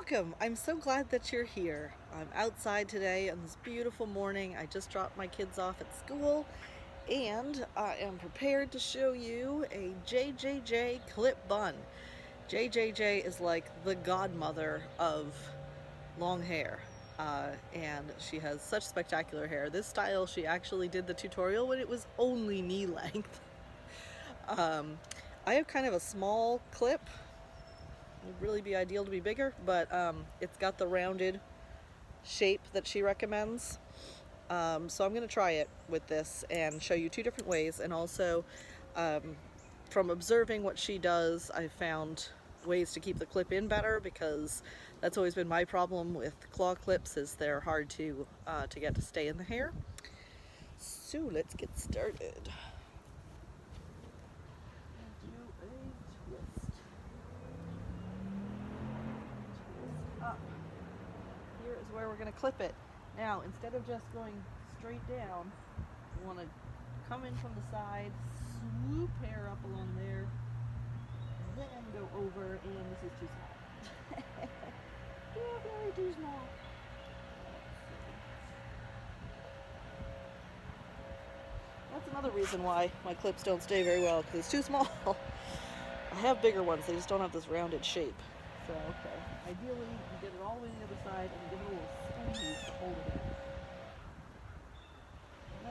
Welcome! I'm so glad that you're here. I'm outside today on this beautiful morning. I just dropped my kids off at school and I am prepared to show you a JJJ clip bun. JJJ is like the godmother of long hair. And she has such spectacular hair. This style, she actually did the tutorial when it was only knee length. I have kind of a small clip. It would really be ideal to be bigger, but it's got the rounded shape that she recommends. So I'm going to try it with this and show you two different ways, and also from observing what she does, I found ways to keep the clip in better, because that's always been my problem with claw clips, is they're hard to get to stay in the hair. So let's get started. Up. Here is where we're going to clip it. Now, instead of just going straight down, we want to come in from the side, swoop hair up along there, and then go over, and this is too small. Yeah, very too small. That's another reason why my clips don't stay very well, because it's too small. I have bigger ones, they just don't have this rounded shape. So, okay. Ideally, you get it all the way to the other side and give it a little squeeze to hold it in.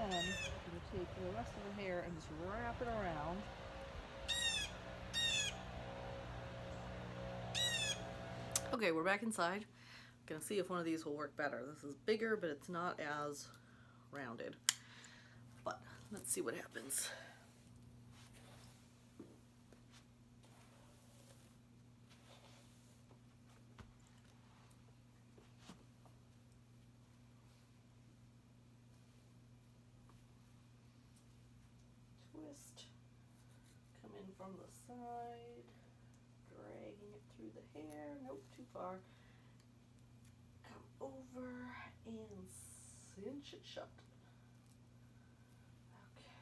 And then, you're going to take the rest of the hair and just wrap it around. Okay, we're back inside. I'm going to see if one of these will work better. This is bigger, but it's not as rounded. But, let's see what happens. Twist, come in from the side, dragging it through the hair, nope, too far, come over and cinch it shut. Okay.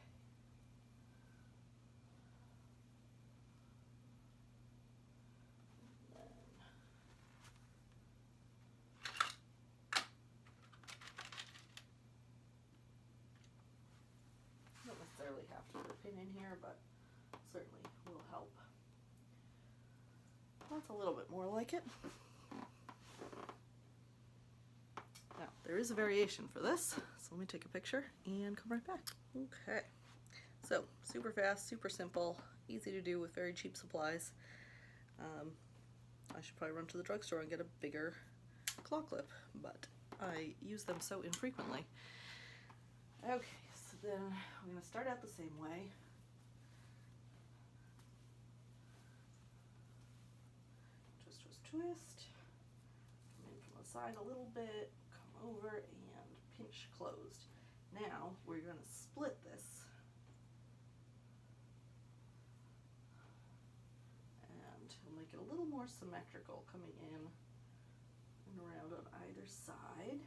Don't necessarily have to put a pin in here, but certainly will help. That's a little bit more like it. Now, there is a variation for this, so let me take a picture and come right back. Okay, so super fast, super simple, easy to do with very cheap supplies. I should probably run to the drugstore and get a bigger claw clip, but I use them so infrequently. Okay, so then we're going to start out the same way. Twist, twist, twist. Come in from the side a little bit, come over and pinch closed. Now we're going to split this. And we'll make it a little more symmetrical, coming in and around on either side.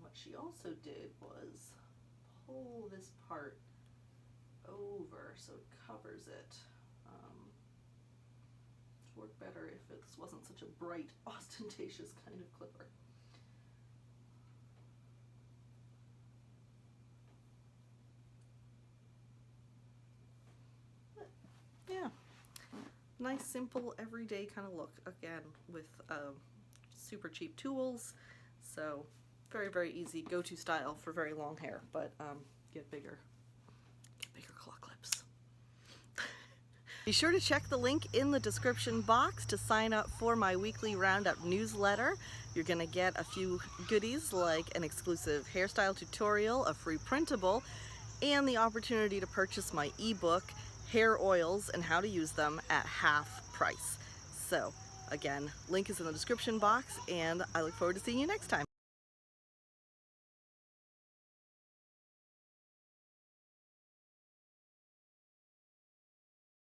What she also did was pull this part over so it covers it. It'd work better if this wasn't such a bright, ostentatious kind of clipper. But, yeah, nice, simple, everyday kind of look, again, with super cheap tools. So very, very easy go-to style for very long hair, but get bigger claw clips. Be sure to check the link in the description box to sign up for my weekly roundup newsletter. You're gonna get a few goodies like an exclusive hairstyle tutorial, a free printable, and the opportunity to purchase my ebook, Hair Oils and How to Use Them, at half price. So again, link is in the description box, and I look forward to seeing you next time.